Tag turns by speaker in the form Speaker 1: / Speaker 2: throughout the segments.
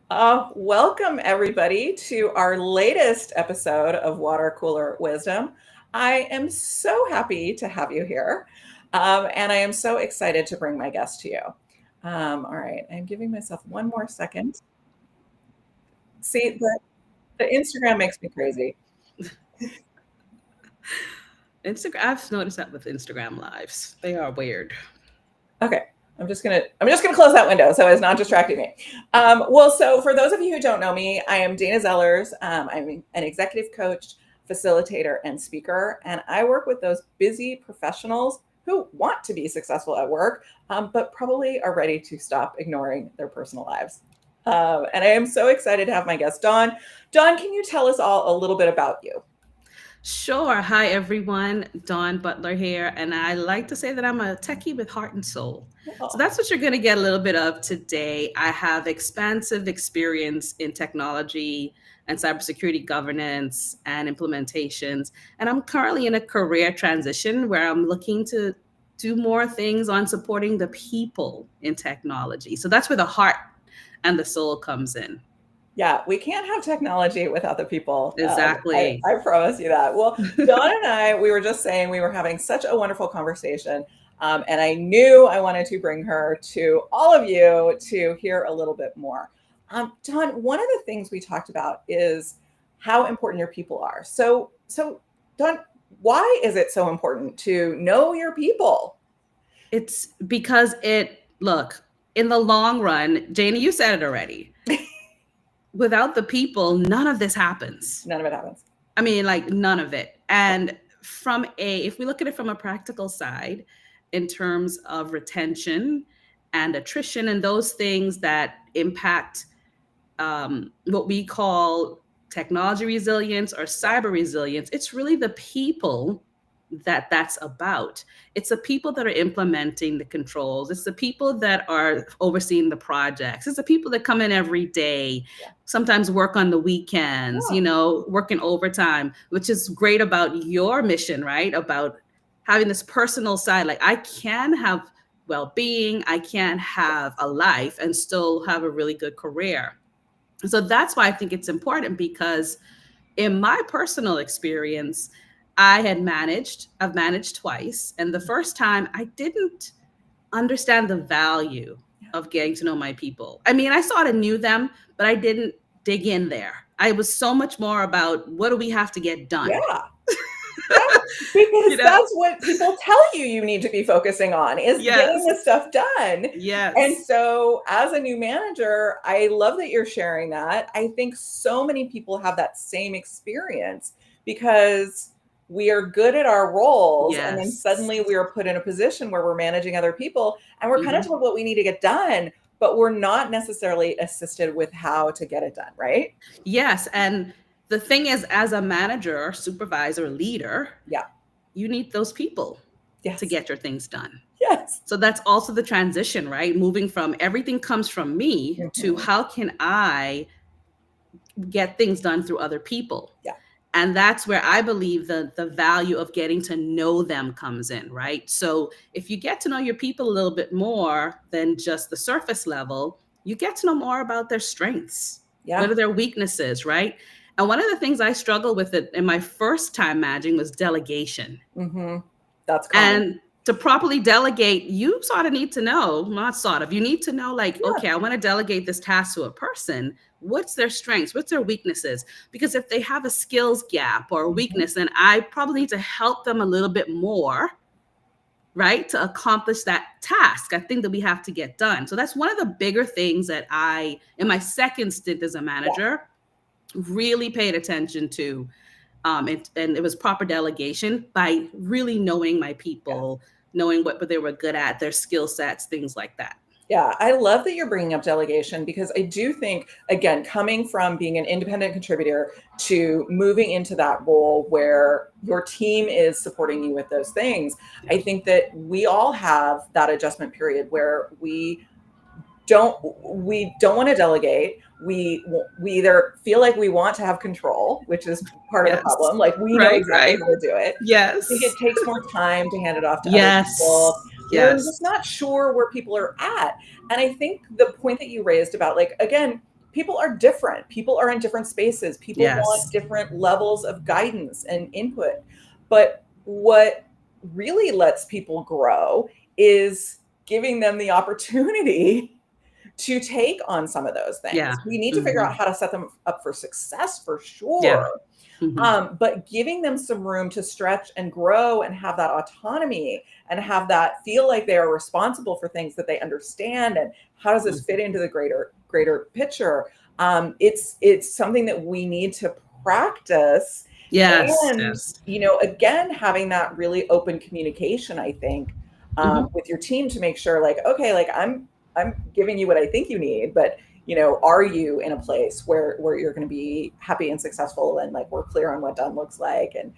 Speaker 1: Welcome everybody to our latest episode of Watercooler Wisdom. I am so happy to have you here, and I am so excited to bring my guest to you. All right, I'm giving myself one more second. See, the Instagram makes me crazy.
Speaker 2: Instagram. I've noticed that with Instagram lives. They are weird.
Speaker 1: Okay. I'm just gonna close that window so it's not distracting me. So for those of you who don't know me, I am Dana Zellers. I'm an executive coach, facilitator, and speaker, and I work with those busy professionals who want to be successful at work, but probably are ready to stop ignoring their personal lives. And I am so excited to have my guest, Dawn. Dawn, can you tell us all a little bit about you?
Speaker 2: Sure. Hi, everyone. Dawn Butler here. And I like to say that I'm a techie with heart and soul. So
Speaker 1: Oh,
Speaker 2: that's what you're going to get a little bit of today. I have expansive experience in technology and cybersecurity governance and implementations. And I'm currently in a career transition where I'm looking to do more things on supporting the people in technology. So that's where the heart and the soul comes in.
Speaker 1: yeah, we can't have technology without the people.
Speaker 2: Exactly.
Speaker 1: I promise you that. Well, Dawn and I, we were just saying we were having such a wonderful conversation. And I knew I wanted to bring her to all of you to hear a little bit more. Dawn, one of the things we talked about is how important your people are. So Dawn, why is it so important to know your people?
Speaker 2: It's because look, in the long run, Janie, you said it already. Without the people, none of this happens.
Speaker 1: None of it happens.
Speaker 2: I mean, like none of it. And if we look at it from a practical side, in terms of retention and attrition and those things that impact what we call technology resilience or cyber resilience, it's really the people that's about. It's the people that are implementing the controls. It's the people that are overseeing the projects. It's the people that come in every day,
Speaker 1: Yeah.
Speaker 2: sometimes work on the weekends,
Speaker 1: Yeah.
Speaker 2: working overtime, which is great about your mission, right? About having this personal side. Like I can have well-being, I can have a life and still have a really good career. So that's why I think it's important because in my personal experience, I've managed twice. And the first time I didn't understand the value of getting to know my people. I mean, I sort of knew them, but I didn't dig in there. I was so much more about what do we have to get done?
Speaker 1: Yeah. Yeah,
Speaker 2: you
Speaker 1: because
Speaker 2: know?
Speaker 1: that's what people tell you need to be focusing on is getting
Speaker 2: Yes.
Speaker 1: the stuff done. And
Speaker 2: Yes.
Speaker 1: so as a new manager, I love that you're sharing that. I think so many people have that same experience because we are good at our roles and then
Speaker 2: Yes.
Speaker 1: suddenly we are put in a position where we're managing other people and we're kind of
Speaker 2: Hmm.
Speaker 1: told what we need to get done, but we're not necessarily assisted with how to get it done, right?
Speaker 2: Yes. And the thing is, as a manager, supervisor, leader,
Speaker 1: Yeah.
Speaker 2: you need those people to
Speaker 1: Yes.
Speaker 2: get your things done.
Speaker 1: Yes.
Speaker 2: So that's also the transition, right? Moving from everything comes from me to
Speaker 1: Mhm.
Speaker 2: how can I get things done through other people?
Speaker 1: Yeah.
Speaker 2: And that's where I believe the value of getting to know them comes in, right? So if you get to know your people a little bit more than just the surface level, you get to know more about their strengths. What
Speaker 1: Yeah.
Speaker 2: are their weaknesses, right? And one of the things I struggled with it in my first time managing was delegation.
Speaker 1: Mhm. That's common.
Speaker 2: And to properly delegate, you sort of need to know, not sort of, you need to know, like,
Speaker 1: Yeah.
Speaker 2: okay, I want to delegate this task to a person. What's their strengths? What's their weaknesses? Because if they have a skills gap or a
Speaker 1: Mhm.
Speaker 2: weakness, then I probably need to help them a little bit more, right, to accomplish that task. I think that we have to get done. So that's one of the bigger things that in my second stint as a
Speaker 1: Yeah.
Speaker 2: manager, really paid attention to, and it was proper delegation by really knowing my
Speaker 1: Yeah.
Speaker 2: people, knowing what they were good at, their skill sets, things like that.
Speaker 1: Yeah, I love that you're bringing up delegation because I do think, again, coming from being an independent contributor to moving into that role where your team is supporting you with those things, I think that we all have that adjustment period where don't we don't want to delegate. We either feel like we want to have control, which is part of the
Speaker 2: Yes.
Speaker 1: problem. Like we know
Speaker 2: Right,
Speaker 1: exactly
Speaker 2: right.
Speaker 1: how to do it. I think
Speaker 2: Yes.
Speaker 1: it takes more time to hand it off to other
Speaker 2: Yes.
Speaker 1: people. We're
Speaker 2: Yes.
Speaker 1: just not sure where people are at. And I think the point that you raised about, like, again, people are different. People are in different spaces. People want
Speaker 2: Yes.
Speaker 1: different levels of guidance and input. But what really lets people grow is giving them the opportunity to take on some of those
Speaker 2: Yeah.
Speaker 1: things. We need to figure
Speaker 2: Hmm.
Speaker 1: out how to set them up for success for
Speaker 2: Yeah.
Speaker 1: sure.
Speaker 2: Hmm.
Speaker 1: But giving them some room to stretch and grow and have that autonomy and have that feel like they are responsible for things that they understand, and how does this fit into the greater picture. It's something that we need to practice.
Speaker 2: Yes.
Speaker 1: And
Speaker 2: Yes.
Speaker 1: again, having that really open communication, I think,
Speaker 2: Hmm.
Speaker 1: with your team, to make sure, like, okay, like I'm giving you what I think you need, but are you in a place where you're going to be happy and successful, and like we're clear on what done looks like, and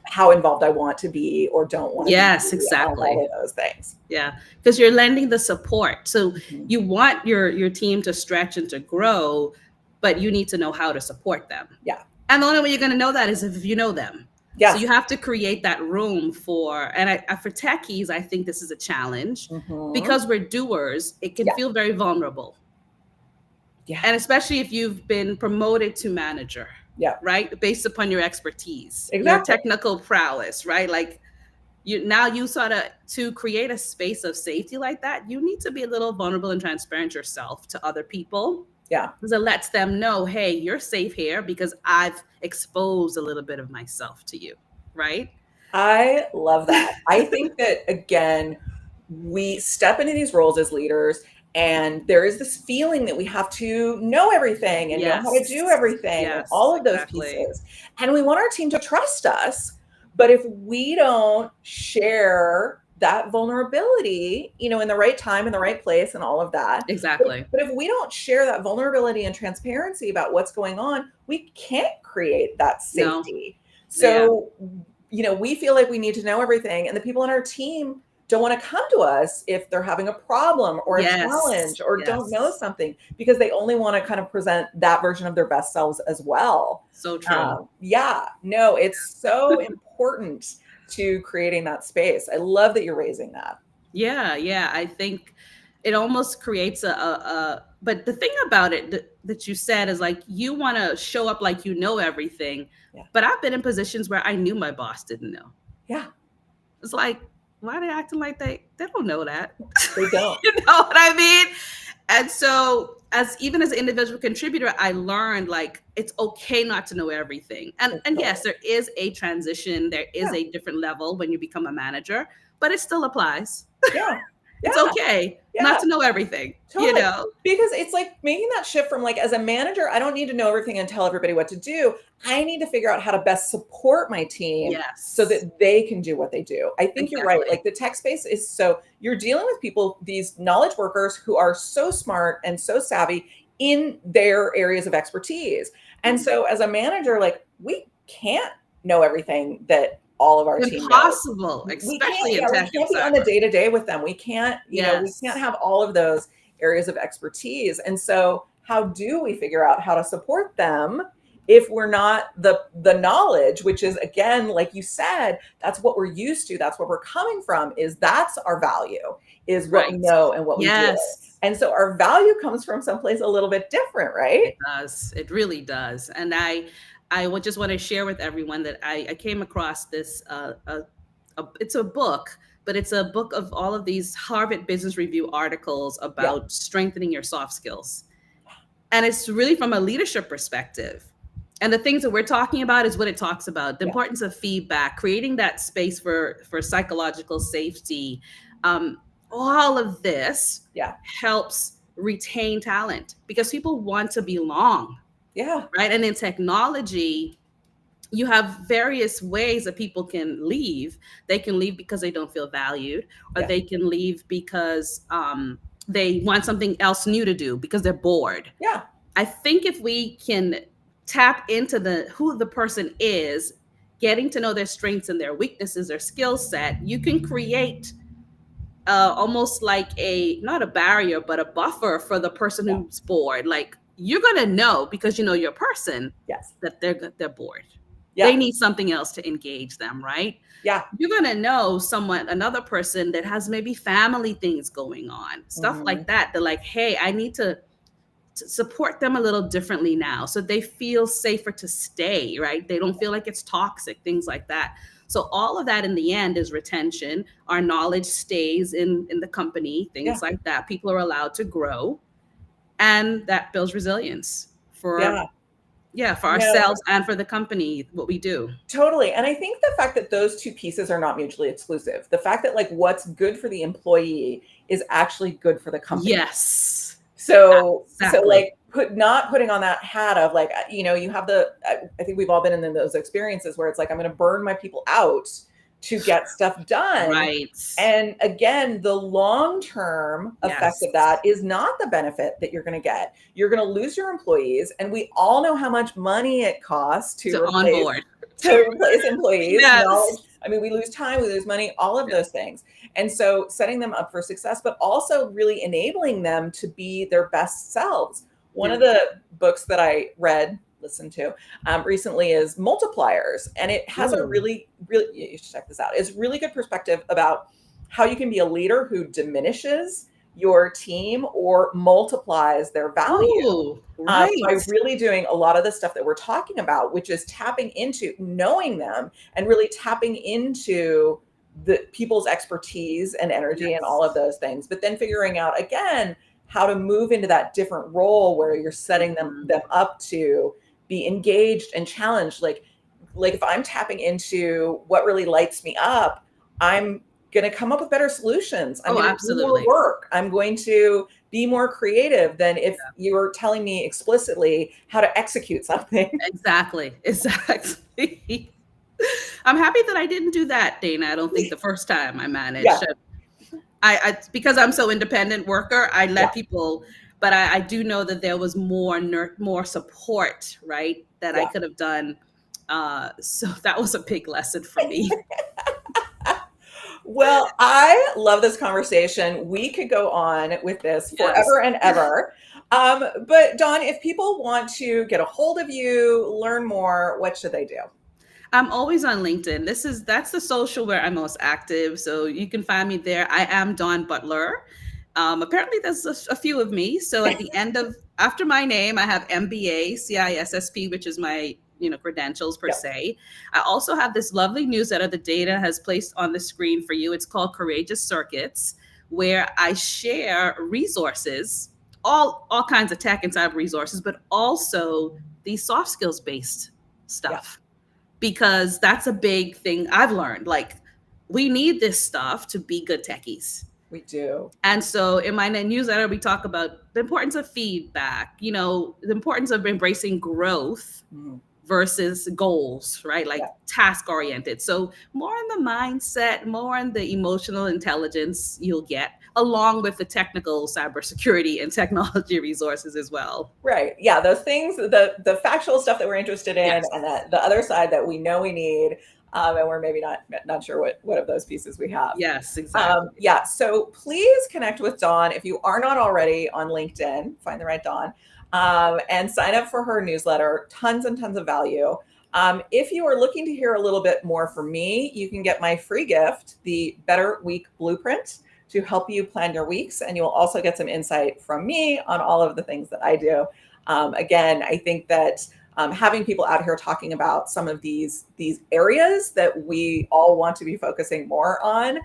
Speaker 1: how involved I want to be or don't want to be
Speaker 2: Yes,
Speaker 1: on all
Speaker 2: exactly.
Speaker 1: of those things.
Speaker 2: Yeah, because you're lending the support. So
Speaker 1: Mhm.
Speaker 2: you want your team to stretch and to grow, but you need to know how to support them.
Speaker 1: Yeah.
Speaker 2: And the only way you're going to know that is if you know them. So
Speaker 1: Yes.
Speaker 2: you have to create that room for, and for techies, I think this is a challenge
Speaker 1: Mhm.
Speaker 2: because we're doers. It can
Speaker 1: Yeah.
Speaker 2: feel very vulnerable,
Speaker 1: Yeah.
Speaker 2: and especially if you've been promoted to manager,
Speaker 1: Yeah.
Speaker 2: right? Based upon your expertise, your
Speaker 1: Exactly.
Speaker 2: technical prowess, right? Like you sort of, to create a space of safety like that, you need to be a little vulnerable and transparent yourself to other people,
Speaker 1: Yeah.
Speaker 2: because it lets them know, hey, you're safe here because I've exposed a little bit of myself to you, right?
Speaker 1: I love that. I think that, again, we step into these roles as leaders, and there is this feeling that we have to know everything and know how to do
Speaker 2: Yes.
Speaker 1: everything and
Speaker 2: Yes,
Speaker 1: all of those
Speaker 2: exactly.
Speaker 1: pieces. And we want our team to trust us. But if we don't share that vulnerability, in the right time, in the right place, and all of that,
Speaker 2: Exactly.
Speaker 1: but if we don't share that vulnerability and transparency about what's going on, we can't create that
Speaker 2: No.
Speaker 1: safety.
Speaker 2: Yeah.
Speaker 1: So, we feel like we need to know everything, and the people on our team don't want to come to us if they're having a problem or a
Speaker 2: Yes.
Speaker 1: challenge or don't know
Speaker 2: Yes.
Speaker 1: something, because they only want to kind of present that version of their best selves as well.
Speaker 2: So true.
Speaker 1: Yeah, no, it's so important to creating that space. I love that you're raising that.
Speaker 2: Yeah, yeah. I think it almost creates but the thing about it that you said is like you want to show up like you know everything.
Speaker 1: Yeah.
Speaker 2: But I've been in positions where I knew my boss didn't know.
Speaker 1: Yeah,
Speaker 2: It's like, why are they acting like they don't know that?
Speaker 1: they don't.
Speaker 2: You know what I mean? And so even as an individual contributor, I learned like it's okay not to know everything. And yes, there is a transition, there is
Speaker 1: Yeah,
Speaker 2: a different level when you become a manager, but it still applies.
Speaker 1: yeah,
Speaker 2: It's
Speaker 1: yeah,
Speaker 2: okay not
Speaker 1: yeah.
Speaker 2: to know everything, you
Speaker 1: Totally.
Speaker 2: know?
Speaker 1: Because it's like making that shift from, like, as a manager, I don't need to know everything and tell everybody what to do. I need to figure out how to best support my team so
Speaker 2: Yes,
Speaker 1: that they can do what they do. I think you're right.
Speaker 2: exactly.
Speaker 1: Like, the tech space is you're dealing with people, these knowledge workers who are so smart and so savvy in their areas of expertise. And
Speaker 2: Mhm.
Speaker 1: so as a manager, like, we can't know everything that all of our team knows.
Speaker 2: Impossible,
Speaker 1: We can't,
Speaker 2: especially in
Speaker 1: yeah, we
Speaker 2: tech and
Speaker 1: can't be on the
Speaker 2: cyber.
Speaker 1: day to day with them. We can't
Speaker 2: Yes.
Speaker 1: have all of those areas of expertise. And so, how do we figure out how to support them if we're not the knowledge, which is, again, like you said, that's what we're used to, that's where we're coming from, is that's our value, is what we
Speaker 2: Right.
Speaker 1: know and what we do.
Speaker 2: Yes.
Speaker 1: And so our value comes from someplace a little bit different,
Speaker 2: It
Speaker 1: right?
Speaker 2: does. It really does. And I would just want to share with everyone that I came across this it's a book, but it's a book of all of these Harvard Business Review articles
Speaker 1: Yeah.
Speaker 2: about strengthening your soft skills. And it's really from a leadership perspective. And the things that we're talking about is what it talks about: the
Speaker 1: Yeah.
Speaker 2: importance of feedback, creating that space for psychological safety. Um, all of this
Speaker 1: Yeah.
Speaker 2: helps retain talent because people want to belong,
Speaker 1: Yeah.
Speaker 2: right? And in technology, you have various ways that people can leave. They can leave because they don't feel valued, or
Speaker 1: Yeah.
Speaker 2: they can leave because they want something else new to do because they're bored.
Speaker 1: Yeah.
Speaker 2: I think if we can tap into who the person is, getting to know their strengths and their weaknesses, their skill set, you can create almost like not a barrier, but a buffer for the person
Speaker 1: Yeah.
Speaker 2: who's bored. Like you're gonna know because you know your person
Speaker 1: Yes.
Speaker 2: that they're bored. They
Speaker 1: Yeah.
Speaker 2: need something else to engage them, right?
Speaker 1: Yeah.
Speaker 2: You're gonna know another person that has maybe family things going on, stuff
Speaker 1: Mhm.
Speaker 2: like that. They're like, hey, I need to support them a little differently now so they feel safer to stay, right? They don't feel like it's toxic, things like that. So all of that in the end is retention. Our knowledge stays in the company,
Speaker 1: Yeah.
Speaker 2: things like that. People are allowed to grow, and that builds resilience
Speaker 1: Yeah.
Speaker 2: for
Speaker 1: No,
Speaker 2: ourselves and for the company, what we do.
Speaker 1: totally. And I think the fact that those two pieces are not mutually exclusive, the fact that like what's good for the employee is actually good for the company.
Speaker 2: Yes.
Speaker 1: So
Speaker 2: Exactly.
Speaker 1: like not putting on that hat of like, you have I think we've all been in those experiences where it's like, I'm going to burn my people out to get stuff done.
Speaker 2: Right.
Speaker 1: And again, the long-term effect
Speaker 2: Yes.
Speaker 1: of that is not the benefit that you're going to get. You're going to lose your employees. And we all know how much money it costs
Speaker 2: To onboard.
Speaker 1: to replace employees.
Speaker 2: Yes.
Speaker 1: Knowledge. I mean, we lose time, we lose money, all of those things. And so setting them up for success, but also really enabling them to be their best selves. One of the books that I listened to recently is Multipliers. And it has a really, you should check this out. It's really good perspective about how you can be a leader who diminishes your team or multiplies their value.
Speaker 2: Right.
Speaker 1: By really doing a lot of the stuff that we're talking about, which is tapping into knowing them and really tapping into the people's expertise and energy and all of those things, but then figuring out again how to move into that different role where you're setting them up to be engaged and challenged. Like if I'm tapping into what really lights me up, I'm going to come up with better solutions. I'm going to do more work. I'm going to be more creative than if you were telling me explicitly how to execute something.
Speaker 2: Exactly. I'm happy that I didn't do that, Dana. I don't think the first time I managed. Yeah. I because I'm so independent worker, I let people, but I do know that there was more support, right, that I could have done. So that was a big lesson for me.
Speaker 1: Well, I love this conversation. We could go on with this forever and ever. But Dawn, if people want to get a hold of you, learn more, what should they do?
Speaker 2: I'm always on LinkedIn. That's the social where I'm most active. So you can find me there. I am Dawn Butler. Apparently there's a few of me. So at the end after my name, I have MBA, CISSP, which is my credentials per se. I also have this lovely newsletter that Dana has placed on the screen for you. It's called Courageous Circuits, where I share resources, all kinds of tech and cyber resources, but also these soft skills based stuff. Because that's a big thing I've learned. Like, we need this stuff to be good techies.
Speaker 1: We do.
Speaker 2: And so in my newsletter, we talk about the importance of feedback, the importance of embracing growth versus goals, right? Like task oriented. So more on the mindset, more on the emotional intelligence you'll get, along with the technical cybersecurity and technology resources as well.
Speaker 1: Right. Yeah. Those things, the factual stuff that we're interested in, and the other side that we know we need, and we're maybe not sure what of those pieces we have.
Speaker 2: Yes, exactly.
Speaker 1: So please connect with Dawn if you are not already on LinkedIn. Find the right Dawn. And sign up for her newsletter. Tons and tons of value. If you are looking to hear a little bit more from me, you can get my free gift, the Better Week Blueprint, to help you plan your weeks. And you'll also get some insight from me on all of the things that I do. Again, I think that having people out here talking about some of these areas that we all want to be focusing more on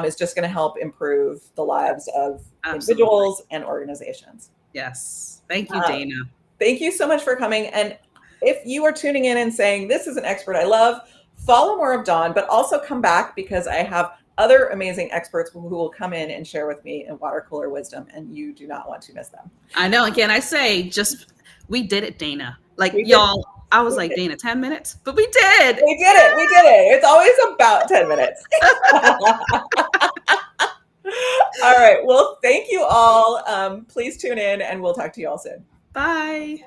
Speaker 1: is just going to help improve the lives of individuals and organizations.
Speaker 2: Yes. Thank you, Dana.
Speaker 1: Thank you so much for coming. And if you are tuning in and saying, this is an expert I love, follow more of Dawn, but also come back because I have other amazing experts who will come in and share with me in Watercooler Wisdom, and you do not want to miss them.
Speaker 2: I know. Again, I say we did it, Dana. Like, y'all, I was like, Dana, 10 minutes? But we did.
Speaker 1: We did it. We did it. It's always about 10 minutes. All right. Well, thank you all. Please tune in, and we'll talk to you all soon.
Speaker 2: Bye.